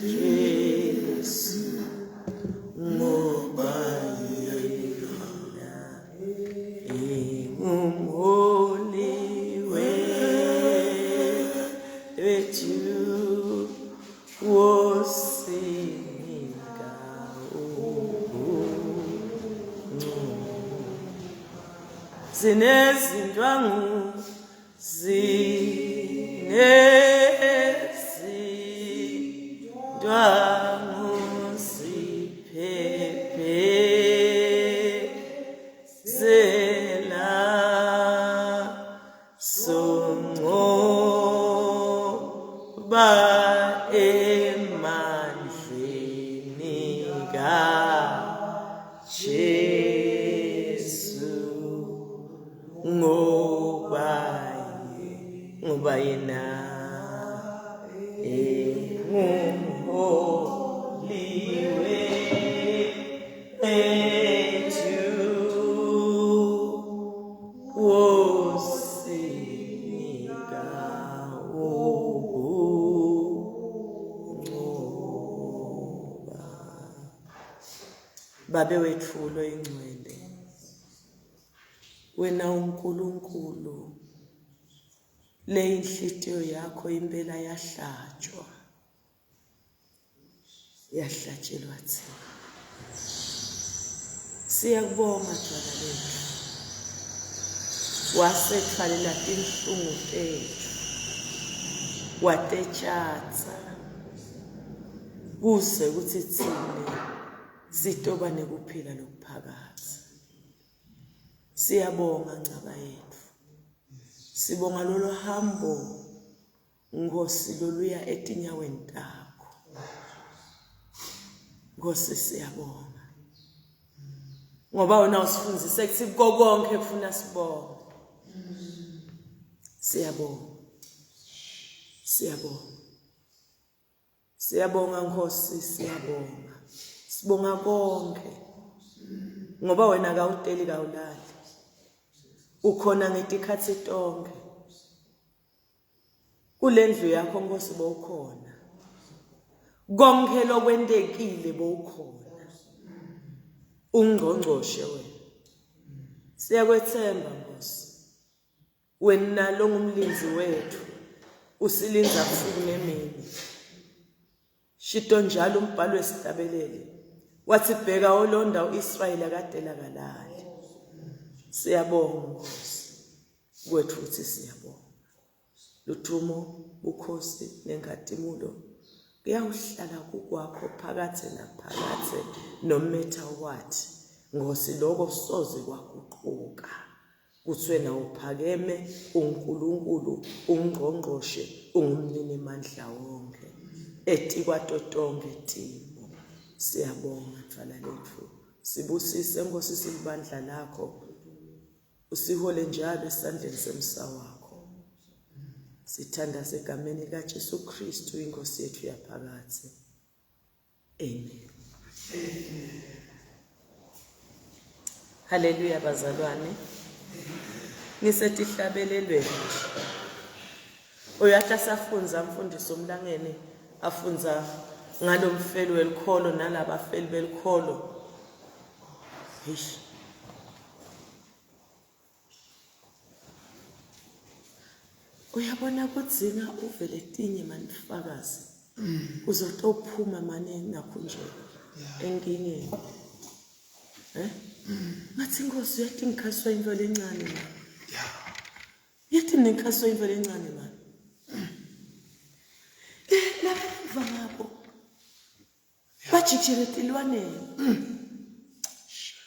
Yesu ngoba yena engumholi wethu wosinika zinezindwangu ziphepezela soncoba emandleni kaJesu ngoba yena engumholi wethu wosinika ukunqoba. Babe wethulo ingcwele, wena uNkulunkulu, le inhliziyo yakho impela yahlatshelwa thina. Siyakubonga Jwala lethu, wasethwalela inhlungu tethu, watetshatsa kuze ukuthi thina sitobane kuphila lokuphakathi. Siyabonga Ncaba yethu, sibonga lolo hambo Nkosi loluya etinyaweni takho. Nkosi siyabonga ngoba wena usifundise ukuthi konke kufuna sibonge. Siyabonga Nkosi, sibonga konke ngoba wena kawuteli kawulali, ukhona ngetikhathi tonke. Kule ndlu yakho Nkosi bowukhona, konke lokwendekile bowukhona, ungqongqoshe wena. Siyakwethemba Nkosi, wena lo ngumlinzi wethu, usilinza busuku nemini. Shito njalo umbhalo wesitabelele wathi bheka olonda uIsrayeli akade lakalali. Siyabonga Nkosi kwethu uthi siyabonga. Ludumo, bukhosi nenkatimulo kuyawuhlala kukwakho phakathi naphakathi nometha wathi. Nkosi lokho soze kwaguquka kuthi wena uphakeme, uNkulunkulu, ungqongqoshe, ungumnini mandla wonke, etikwa totonke timo. Siyabonga Jwala lethu, sibusise Nkosi silibandla lakho, usihole njalo esandleni semsa wakho. Sithandaza egameni kaJesu Kristu inkosi yethu yaphakathi. Amen. Haleluya bazalwane. Ngisetihlabelelweni. Uyatha safunza mfundisi omlangeni afunza ngalo mfeli welikholo nalaba feli belikholo. Uyabona kudzinga uvele tinye manifakazi uzotophuma mane nakho nje enkingeni. Ngathi Nkosi uyathi ngikhaswa into lencane manje. Yathi ngikhaswa into lencane manje. Lava ngapho bajikijele tilwaneni.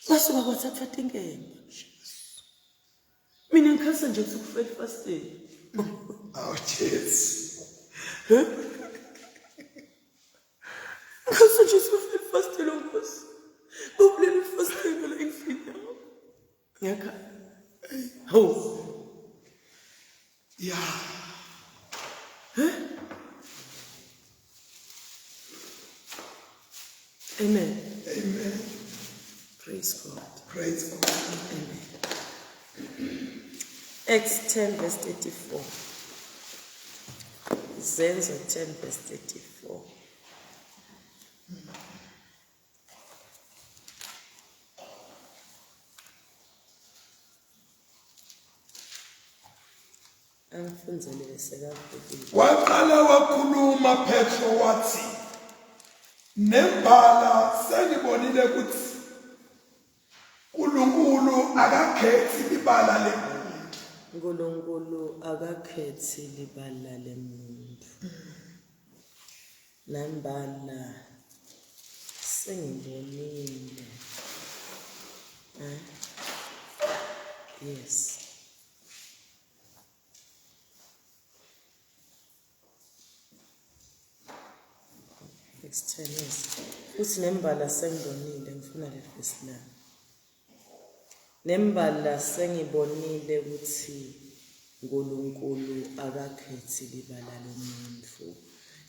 Basuka kwathatha inkemba. Mina ngikhasa nje ukufela fasting. Oh, jeez. Ngikhasa nje ukufela fasting Nkosi. Bobulele fasting la infinite. Ngiyakha. Hawu. Yeah. Amen. Amen. Praise God. Praise God. Amen. Acts 10 verse 34. Zenzo 10 verse 34. Akamfunzele bese kakhulu. Waqala wakhuluma Petro wathi, nembala sengibonile ukuthi uNkulunkulu akakhethi ibala lemuntu. uNkulunkulu akakhethi libala lemuntu. Nambala sengibonile. Yes. Next 10 years. Uthi nembala sengibonile ngifuna le verse la. Nembala sengibonile ukuthi uNkulunkulu akakhethi libala lomuntu.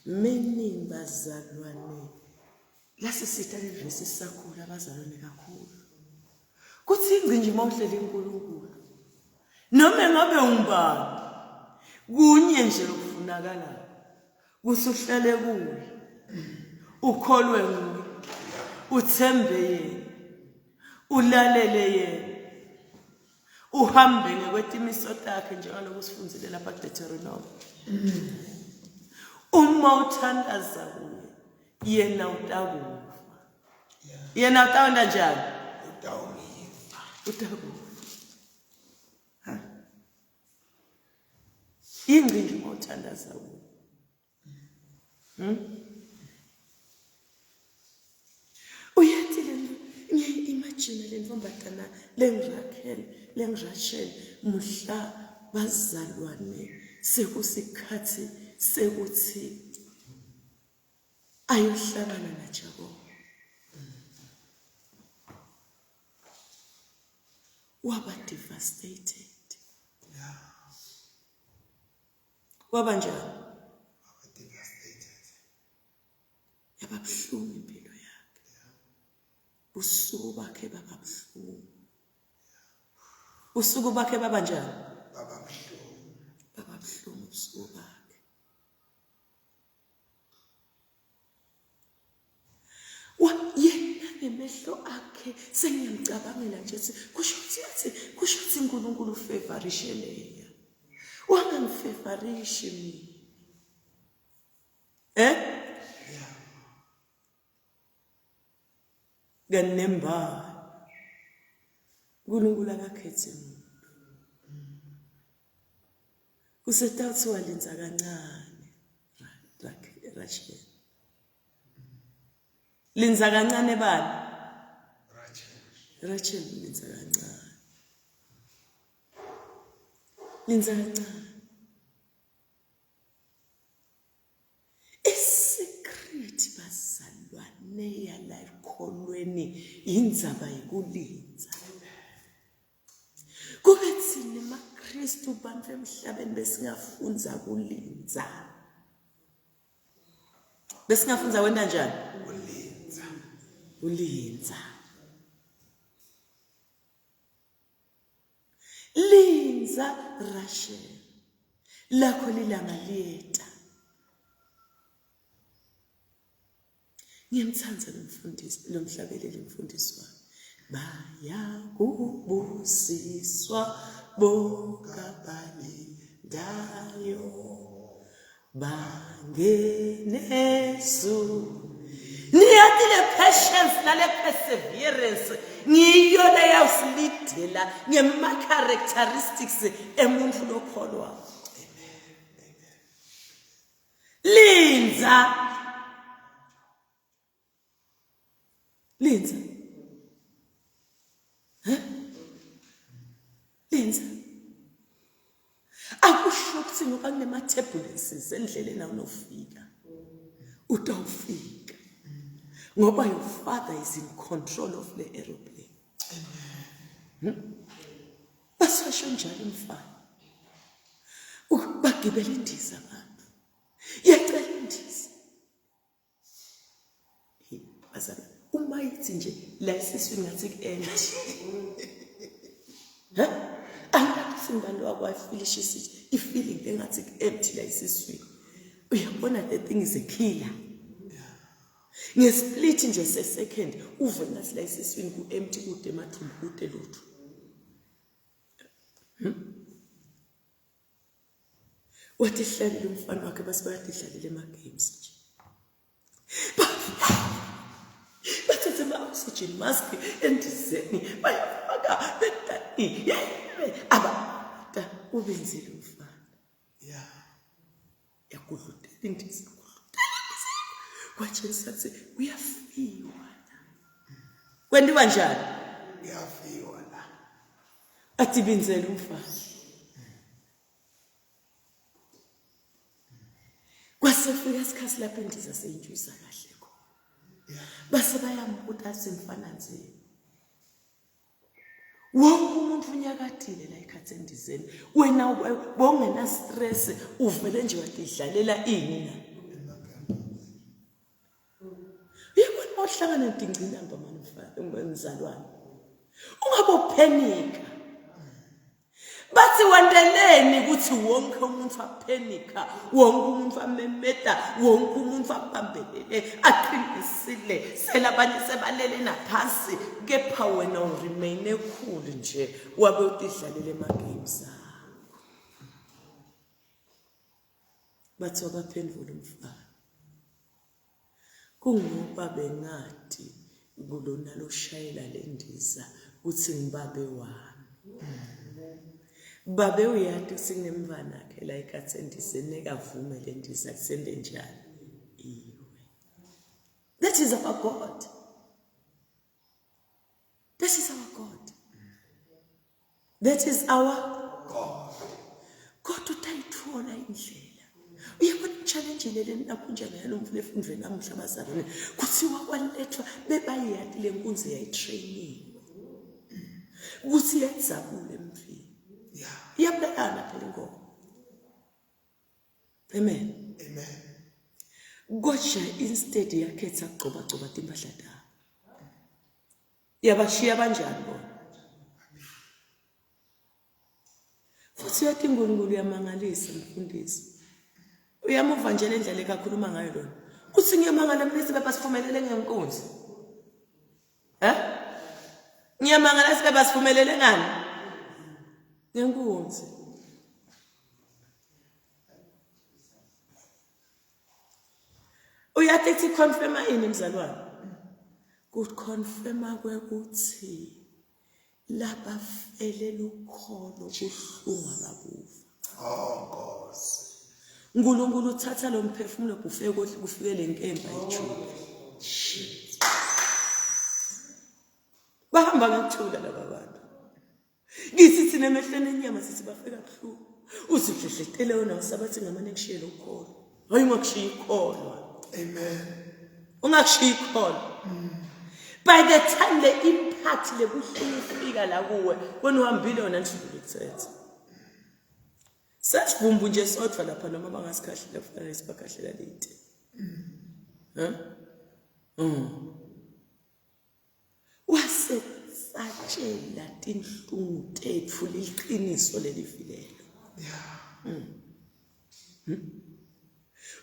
Many bazalwane lasisitha le verse sakhula abazalwane kakhulu. Kuthi ingcinje mawuhlele uNkulunkulu. Noma ngabe ungubani kunye nje lokufunakala. Kusuhlele kuwe. Ukholwe nguye. Uthembe yena. Ulalele yena. Uhambe ngekwetimiso takhe njengaloku sifunzile lapha kuDeuteronomy. Uma uthandaza kuye yena utakufa. Yena utawenda njani? Utakufa. Ingcinje uma uthandaza kuye. Uyathi imagine le ntombatana lengiRachel muhla bazalwane sekusikhathi sekuthi ayohlangana naJakobo. Waba devastated. Waba njani? Yaba buhlungu impilo yakhe. Usuku bakhe baba buhlungu. Usuku bakhe baba njani? Baba buhlungu. Baba buhlungu usuku bakhe. Yena ngemehlo akhe sengiyamcabangela nje kusho ukuthi uNkulunkulu ufavorishe leya. Wangangifavorishi mina. Ganemba uNkulunkulu akakhethi umuntu. Kusethathu walenza kancane Rachel. Lenza kancane bani? Rachel lenza kancane. Lenza kancane. Secret bazalwane yala ekholweni indzaba yikulinza. Kube thina maKristu bantu emhlabeni besingafunza kulinza. Besingafunza wena njani? Ulinza. Linza Rachel. Lakho lilanga liyeta. Ngiyamthanda lo mhlabeleli mfundisi wami. Bayakubusiswa bokabalindayo bangenesu. Niyathi le patience nale perseverance ngiyo leyawusilidela ngema characteristics emuntu lokholwa. Linza. Linza. Linza. Akusho ukuthi ngoba kunema turbulences endleleni awunofika. Utawufika. Ngoba your father is in control of the aeroplane. Basasho njalo umfana. Bagibela indiza abantu. Yacela indiza. Bazalwane. Uma yithi nje la isiswini ngathi ku-empty. Angathi singalo akwafilisha isithi ifeeling engathi ku-empty la isiswini. Uyabona the thing is a killer. Ngesplit nje se-second uve ngathi la isiswini ku-empty kude emathumbu kude lutho. wathi hlalele umfana wakhe base bayadidlalela ema-games nje bathathe ama-oxygen mask endizeni bayafaka bedani abata ubenzile umfana yakudlutela indiza kwatshengisa kuthi uyafiwa la kwendiwa njani uyafiwa la athi benzele umfana kwasefika isikhathi lapho indiza seyintshisa kahle khona base bayambuta semfana nje wonke umuntu unyakadile la ekhathi endizeni wena bongena stress uvele nje wadidlalela ini na yebo mawuhlangana nedingcinamba mfana ungabe uphenika bathi wandeleni ukuthi wonke umuntu aphenika wonke umuntu amemeda wonke umuntu abambelele aqinisile selabanye sebalele naphansi kepha wena uremain ekhulu nje wabe udidlalela ema-games akho bathi wabaphendula umfana kungoba bengathi kulona loshayela le ndiza uthi ngibabe wami babe uyathi kusinemvana akhe la ekhathi endizeni ekavume le ndiza kusende njani iwe. That is our God. That is our God. That is our God. God utayithola indlela uyabona challenge lele nakunjani yalo mfuna efundweni namuhla bazalwane kuthiwa kwalethwa bebayiyati lenkunzi yayitrainiwe ukuthi yenzabule emfini iyabulala phela inkomo amen kodwa instead yakhetha gcoba impahla ta yabashiya kanjani bona futhi yathi uNkulunkulu yamangalisa mfundisi uyamuva nje lendlela ekakhuluma ngayo lona kuthi ngiyamangala mina sibe basivumelele ngenkonzo ngiyamangala sibe basivumelele ngani ngenkonzo uyathi confirma ini mzalwane kuconfirma kwekuthi laba felela ukholo kuhlunga kabuva Nkosi uNkulunkulu uthatha lo mphefumulo bufike kufike lenkemba ejule bahamba ngekuthula laba bantu ngithi thina emehlweni enyama sithi bafika kuhluku uzidlehletele wona usabathi ngamane kushiyele ukholo hayi ungakushiya ikholo amen ungakushiya ikholo by the time the impact lebuhlungu ufika la kuwe wena uhambile wona ndlule kuthethe sasivumbu nje sodwa lapha noma bangasikhahlile kufanele sibakhahlela late wasetsatshela tinhlungu tethu liqiniso lelifilelo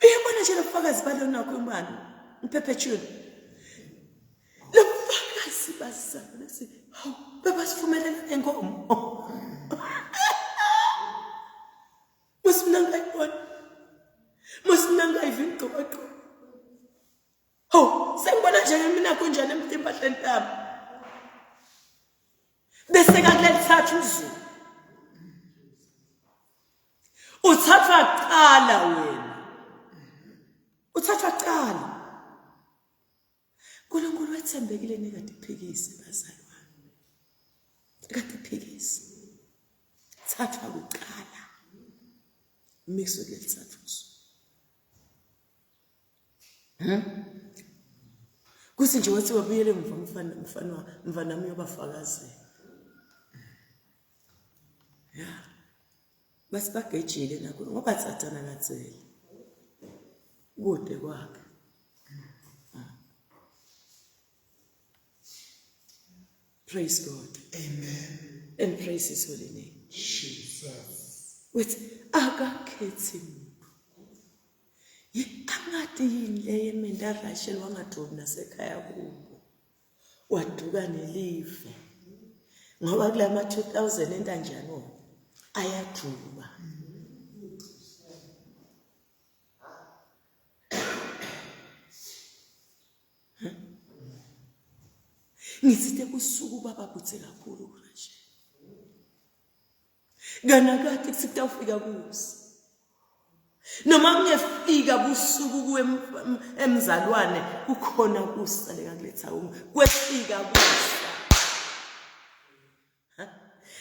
uyabona nje lofakazi balonakho imani uPerpetual lofakazi bazama lesi hawu bebasivumelela enkomo musinanga ivinqoqo sengibona nje mina kunjani emtimpahleni tami bese kakulelithatha uzulu uthatha qala wena uthatha qala uNkulunkulu wethembekile nekade iphikise bazalwane kade iphikise thatha kuqala mixwe kulelithatha uzulu kuthi nje wathi wabuyele mfana nami yobafakazela basibagejile nakho ngoba Sathana katsela kude kwakhe praise God amen and praise his holy name Jesus with akakhethi angathi yini le yemenda Rachel wangadobi nasekhaya kubo waduka nelive ngoba kulama 2000 entanjani ayaduba Ngitsite kusuku baba butse kakhulu kurashe. Ganakati kusitawufika kusi. Noma ngiyefika busuku kuwe emzalwane kukhona kusale ngakuletha kwefika kusa.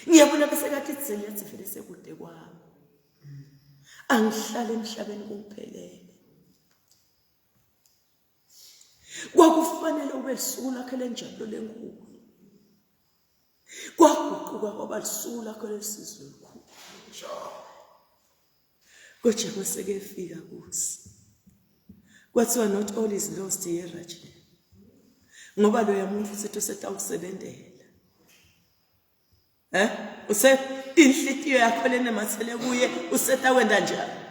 Ngiyabona bese kathi tsela yathi vele sekude kwami. Angihlale emhlabeni kuphelele. Kwakufanele ube lisuku lakhe lenjabulo lenkulu. Kwaguquka kwaba lisuku lakhe lesizwe elikhulu. Kodwa kwasekefika kusi. Kwathiwa not all is lost here Rachel. Ngoba lo yamuntu sethu setawusebenzela. Use inhlitiyo yakho lenemathele kuye useta wenda njani?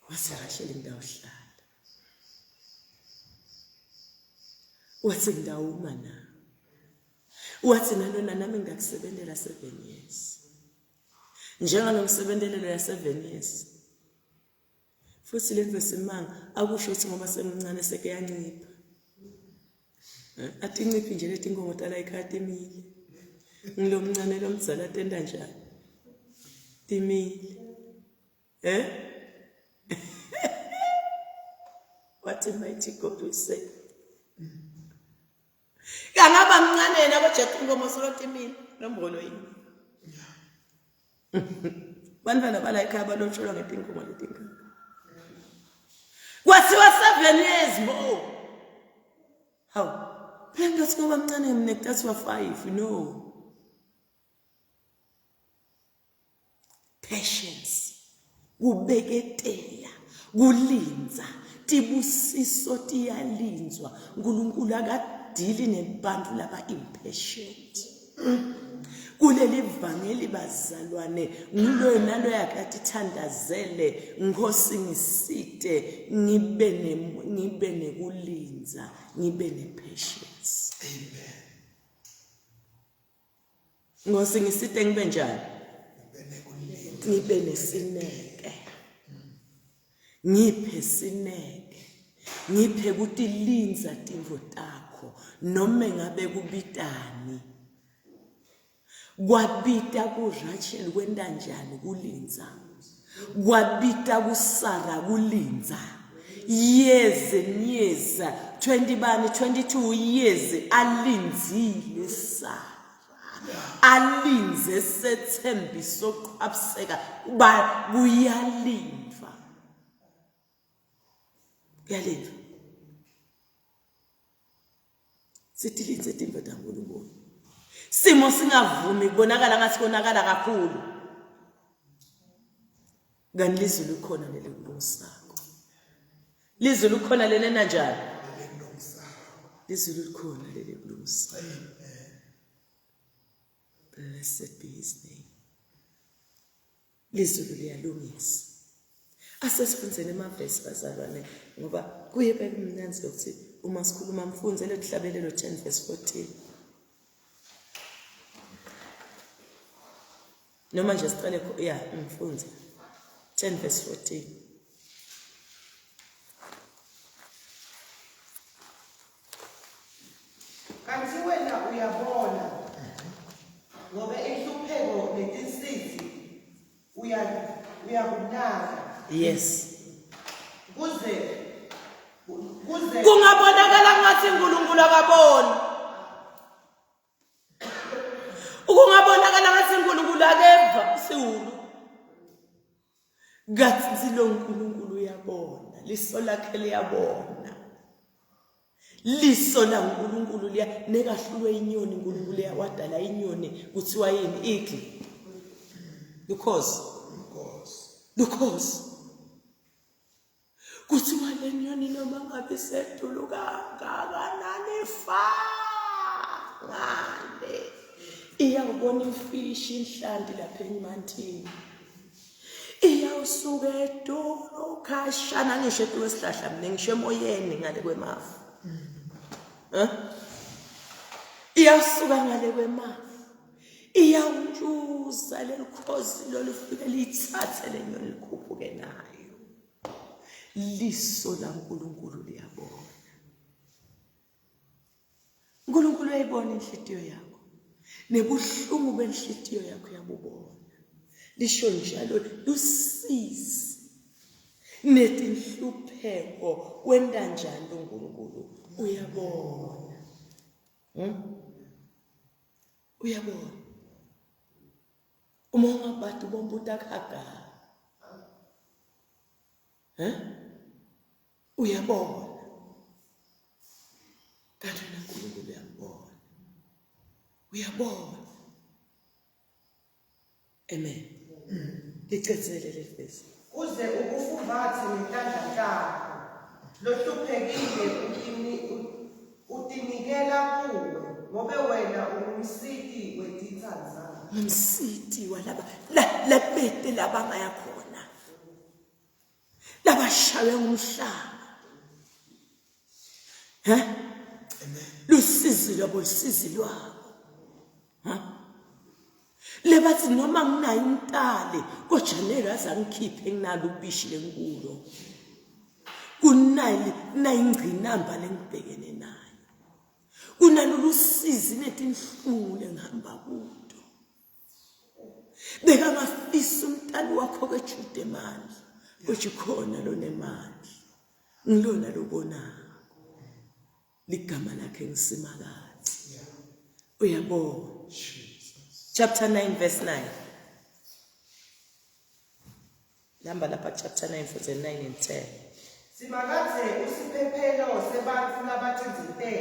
Wase Rachel ngidawuhlala. Wathi ngidawuma na. Wathi nalona nami ngakusebenzela 7 years. Njengalo ngisebendelelo ya 7 years. Futhi le mvesimanga akusho ukuthi ngoba semncane seke yancipha. Athi nciphi nje leti inkomo tala ekhaya timile. Ngilomncane lomdzala tenda njani? Timile. What a mighty God will say. Kangaba mncane yena kodwa inkomo solo timile nombolo yini. Bantwana bala ekhaya balotsholo ngetinkomo letingaka. Kwasiwa 7 years more. How? Phela ngoba mncane mina kuthiwa 5, no. Patience. Kubeketela, kulinza, tibusiso tiyalinzwa. uNkulunkulu akadili nebantu laba impatient. Kuleli vangeli bazalwane ngilo nalo yakati thandazele Nkosi ngisite ngibe nekulinza ngibe nepatience. Amen. Nkosi ngisite ngibe njani? Ngibe nesineke. Ngiphe sineke. Ngiphe kuti linza timvo takho noma ngabe kubitani. Kwabita kuRachel kwenda njani kulinza. Kwabita kuSara kulinza. Years and years, 22 years alinzile Sara. Alinze sethembiso qhapseka ba kuyalinva. Kuyalinva. Sitilinze timvo taNkulunkulu. Simo singavumi kubonakala ngathi konakala kakhulu. Ngani lizwi likhona leli kulungisako. Lizwi likhona lena njani? Lizwi likhona leli kulungisako. Blessed be his name. Lizwi liyalungisa. Asesifundisene amavesi bazalwane ngoba kuye bekumnanzi ukuthi uma sikhuluma mfundzele kuhlabelelo 10 verse 14. Noma nje siqale mfunze 10 verse 14. Kanti wena uyabona ngoba inhlupheko netinsizi uyakunaka. Yes. Kuze Kungabonakala ngathi uNkulunkulu akaboni. Ukungabonakala ngathi uNkulunkulu akeva siwulu. Ngathi lo uNkulunkulu uyabona, liso lakhe liyabona. Liso la uNkulunkulu liya nekahlulwe inyoni uNkulunkulu yawadala inyoni kuthiwa yini igli. Because kuthiwa lenyoni noma ngabe setulu kangakanani ngale iyawubona imfishi inhlandi lapha enyimantini iyawusuka edolo khashana ngisho etulo esihlahla mina ngisho emoyeni ngale kwemafu iyawusuka ngale kwemafu iyawuntshuza lelikhozi lolufike lithathe lenyoni likhuphuke nayo. Liso la uNkulunkulu liyabona. uyayibona inhlitiyo yakho nebuhlungu benhlitiyo yakho yabubona lisho njalo lusizi netinhlupheko kwenda njalo uNkulunkulu uyabona uyabona uma ungabadi bombuta khaga uyabona kanti uNkulunkulu uyabona uyabona amen licedzele lefesi uze ukufumbathe ngetandla lakho lohluphekile utinikela kuwe ngobe wena ungumsiti wetithani zakho ngumsiti walaba labete labangaya khona labashawe ngumhlaba lusizi lwabo lusizi lwabo lebathi noma nginayo intale kojanelo azangikhiphe nginalo ubishi lenkulo kunayingcinamba lengibhekene nayo kunalolu sizi netinhlungu lengihamba kudo bekangafisa umntali wakho kejude emandla kuthi khona lonemali ngilona lobonako ligama lakhe ngisimakazi uyabona chapter 9 verse 9 number lapha chapter 9 verse 9 and 10 simakadze usiphephelo sebantfu labacinzelwe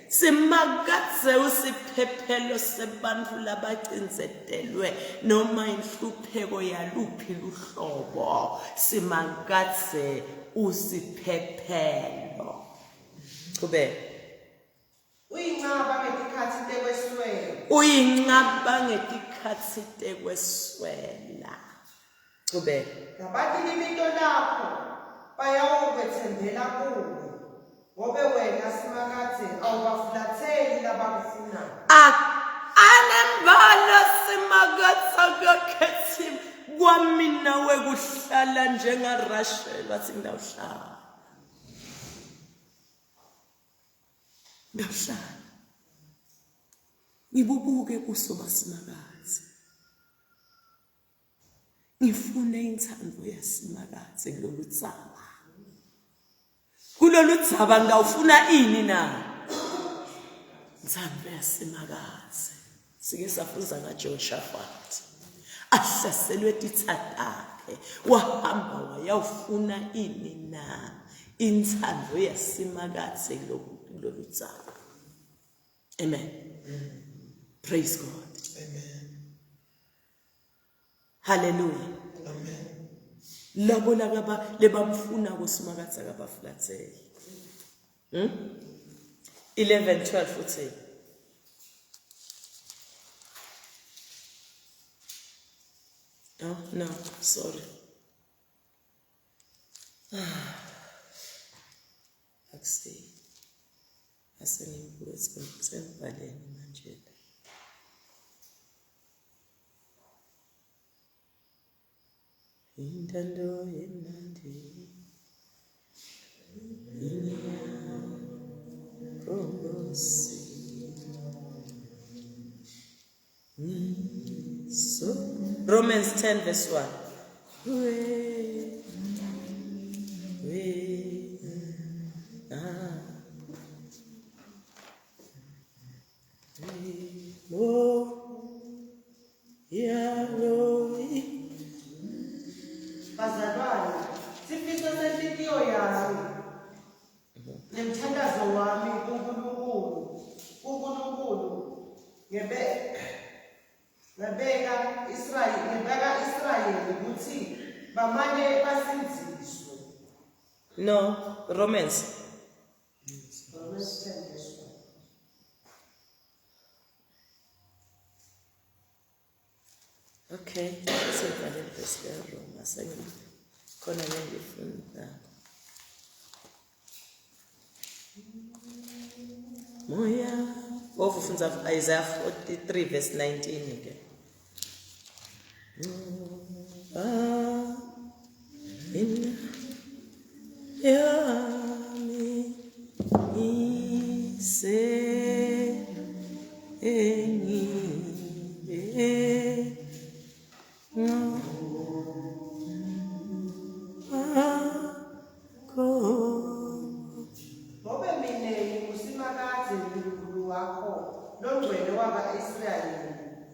simakadze usiphephelo sebantfu labacinzelwe noma inhlupheko yaluphi luhlobo simakadze usiphephelo qhubeka uyinqaba ngetikhathi tekweswela qhubeka ngabathi libito lakho bayawukwethembela kuwe ngobe wena simakadze awubafulatheli labakufuna anembala simakadze akakhethi kwamina wekuhlala njengaRasheli wathi ngidawuhlala ngibubuke kuso basimakazi ngifune inthando yasimakazi kulolu dzaba ngawufuna ini na inthando yasimakazi sike safuza ngaJehoshaphat ahlaselwe tithatakhe wahamba wayawufuna ini na inthando yasimakazi kulolu dzaba amen. Praise God. Amen. Hallelujah. Amen. Labo lebamfuna kusimakadze akabafulatheli 11:12 uthi oh no sorry akusi asengimbuke sembhaleni manje intando yenandi so Romans 10 verse 1 bazalwane sifiso senhlitiyo yami nemthandazo wami kuNkulunkulu ngebeka Israyeli ukuthi bamane basinziswe no Romans 10 verse 1 okay sibhale verse ya Roma khona ngifunda moya ofufunza Isaiah 43 verse 19 ke yami ise nongcwele waka-Israyeli,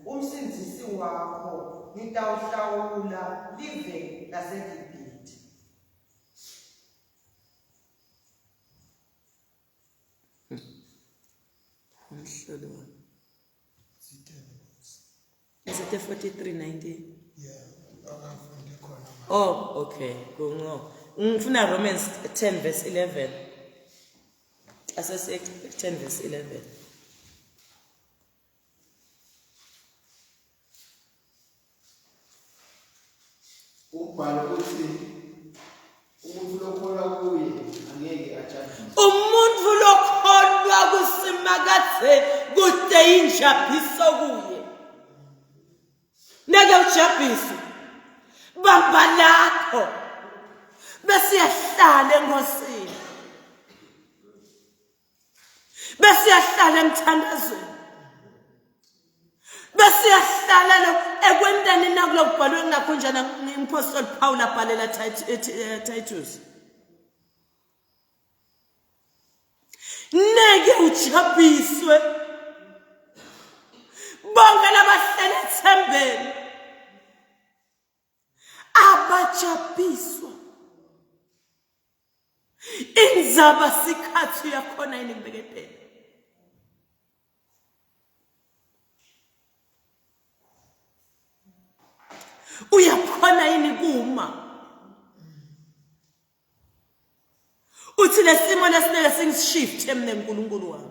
umsindisi wakho, ngitawuhlawula live laseGibhithe. Umhlolo wami. Is it 43:19? Yeah, akafundi khona. Oh, okay. Go. Ngifuna Romans 10 verse 11. Asase 10 verse 11. Ubhalo uthi umuntu lokholwa kuye angeke ajajiswe. Umuntu lokholwa kusimakathe kude injabiso kuye. Nake ujabhise. Bamba lapho. Bese yahlala engosini. Bese yahlala emthandazweni. Bese yahlala lo ekwenteni nakulokubhalwe ngakhonjana ngimphostoli Paul abhalela Titus. Neke ujabhiswe. Bonke labahlala ethembeni. Abajabhiswa. Inzaba sikhathi yakhona yini ngibekepela. Uyakhona yini kuma? Uthi lesimo lesineke singishift emne uNkulunkulu wami.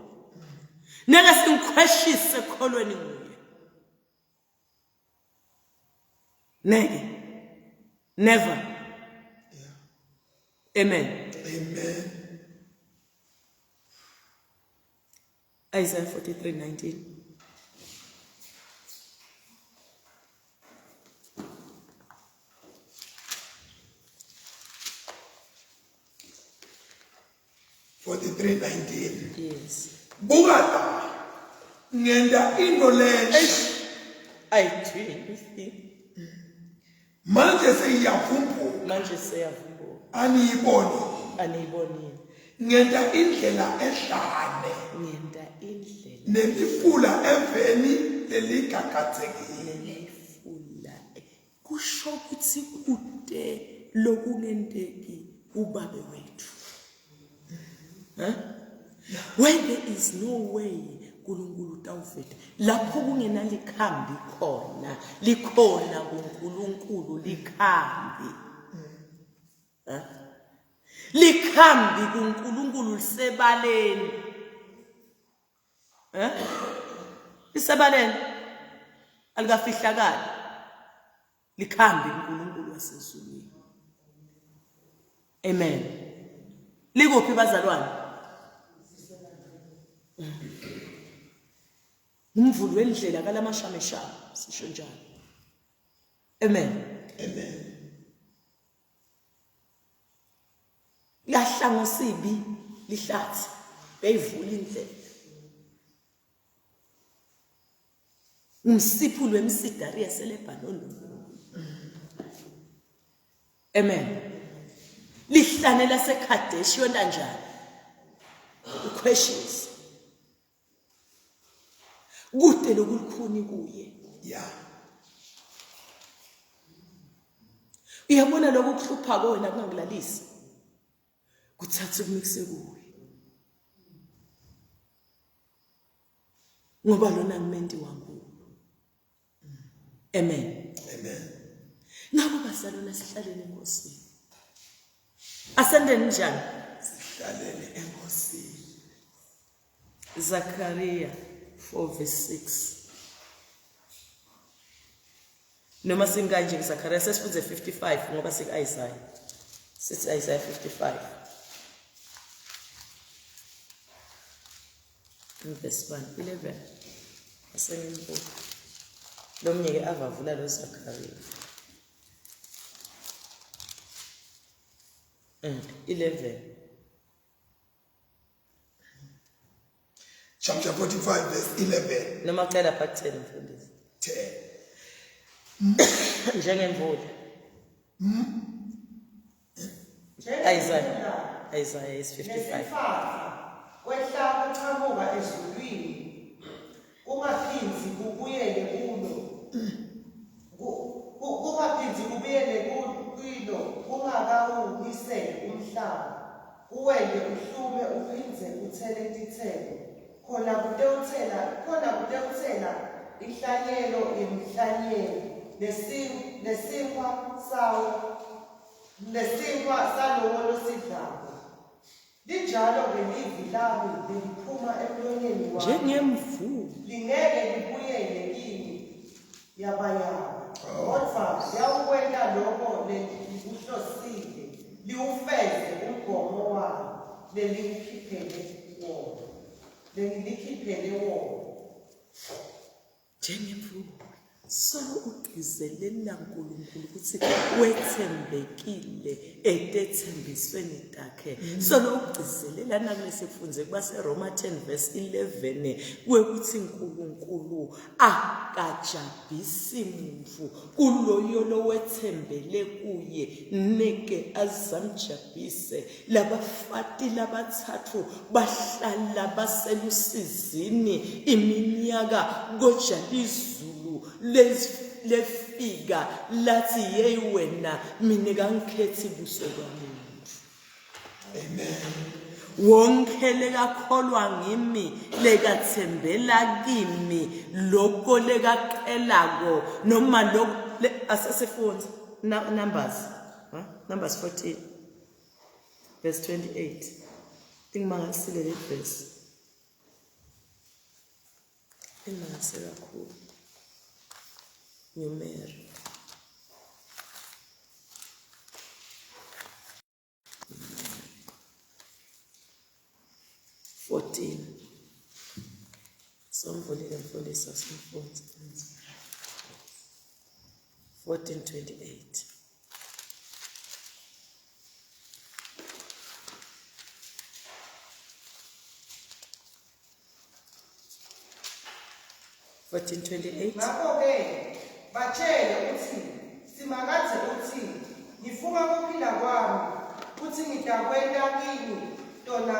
Neke singikhweshise ekholweni nguye. Neke. Never. Amen. Amen. Isaiah 43:19. Yes. Bukata ngenda into lenhle Ayithini. manje seyiyavumbuka Manje seyavumbuka. aniyiboni Aniyibonile. ngenda indlela ehlane Ngenda indlela nemifula emveni leligagathekile lefula. Kusho ukuthi kude lokungenteki ubabe wethu. Huh? Where there is no way uNkulunkulu utawuvela. Lapho kungenalikhambi khona, likhona kuNkulunkulu likhambi. Huh? Likhambi kuNkulunkulu lisebaleni. Huh? Lisebaleni alikafihlakala. Likhambi kuNkulunkulu wasezulwini. Amen. Likuphi bazalwane? Umvuli wendlela kalamashameshama sisho njalo. Amen. amen Lahlango sibi lihlathi beyivula indlela. Umsiphulo wemsidari yaseLebanon. Amen. Lihlane laseKhadeshi yonda njani? Questions. Kude lokulukhuni kuye. yeah Uyabona lokuhlupha kwena kungangilalisi. Kuthatha ukumikise kuwe. Ngoba lona ngumendi wangu. Amen. amen Ngabo basalona sihlalene enkosini. Asendeni njani? hlalele enkosini Zachariah 4:6. Noma singanje Zachariah sesifunze 55 ngoba sikuIsaiah. Sithi Isaiah 55. Verse 11. Asenimbuka. Lomnyeke avavula lo Zachariah. 11. chapter 45 verse 11 Noma cela part 10 mfundisi. 10 Njengemvula. Isaiah is 55. Nesifafa kwehlaka qhamuka ezulwini kungaphindzi kubuyele kulo kungaphindzi kubuyele kulo kungakawuniseli umhlaba uwele uhlume uphindze uthele tithelo khona kutewuthela inhlanyelo yemihlanyelo nesinkwa salowo losidlako linjalo ngelivi lami leliphuma emlonyeni wami njengemvula lingeke libuyele kimi yabayaba kodwa liyawukwenta lokho likuhlosile liwufeze umgomo wami lengikhiphele wona njengemvula solo ugcizelela uNkulunkulu ukuthi wethembekile etethembisweni takhe solo ugcizelela nakulesifunze kubaseRoma 10:11 kwekuthi uNkulunkulu akajabhisi muntu kuloyo lowethembele kuye neke azamjabhise labafati labathathu bahlala baselusizini iminyaka koja izulu lefika lathi hey wena mina ngangikhethi buso kwamuntu. Amen. Wonke lekakholwa ngimi lekathembela kimi lokho lekaqelako noma lokho asesifunza Numbers 14:28 ingimangalisile le verse ingimangalisile kakhulu Numeri 14 somvulile mfundisi wasemfundo 14:28 14:28 ngakho-ke batshele uthi simakade uthi ngifuna ukuphila kwami uthi ngidakwenda kini tona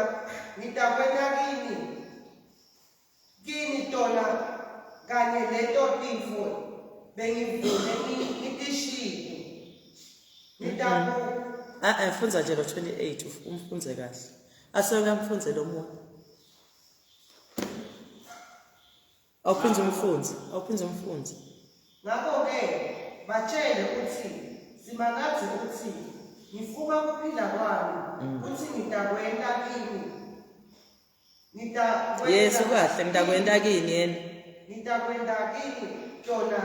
kanye leto tifo bengivule ngitishile funza nje lo 28 umfunze kahle aseke amfunze lo muntu awuphinze umfunze ngakho-ke batshele uthi simakade uthi ngifuna ukuphila kwami uthi ngidakwenda kini yes ukahle ngidakwenda kini yena ngidakwenda kini tona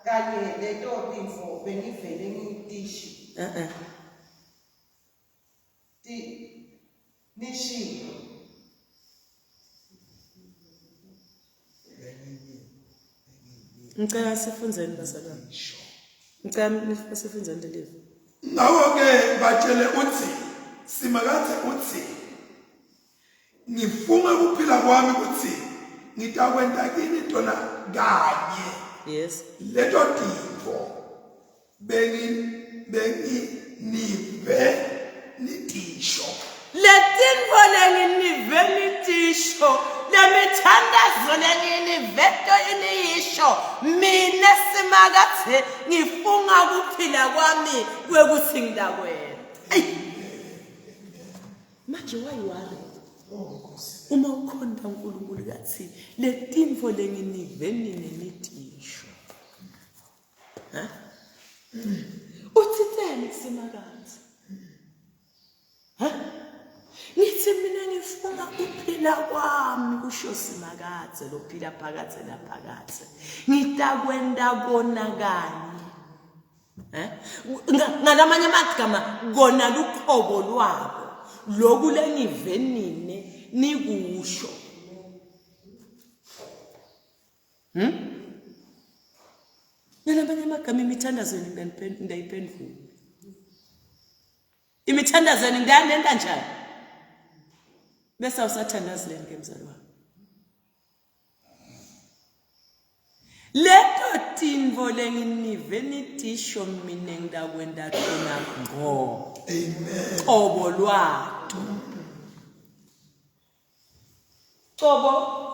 kanye leto tifo bengivele ngitishi nishilo ngicela sifunzeni bazalwane ngicela sifunzeni lelivi Ngakho-ke batshele uthi simakade uthi ngifuna ukuphila kwami uthi ngitakwenda kini tona kanye yes leto tifo benginive nitisho letinfo lenginive nitisho lemithandazo lenginiveto iniyisho mina simakathe ngifunga ukuphila kwami kwekuthi ngidakwena manje wayiwari uma ukhonda uNkulunkulu kathi letinfo lenginive nitisho uthithele kusimakathe ngithi mina ngifuna ukuphila kwami kusho simakathe lophila phakathe laphakathe ngitakwenda kona kanye ngalamanye amagama kona luqobo lwabo lokhu lengive nine nikusho ngalamanye amagama imithandazweni ngayiphendula imithandazweni ngiyanenda njani bese awusathandazile ngemzalwane leto tinvo lenginive nitisho mina ngidakwenda tona ngo amen qobo lwato qobo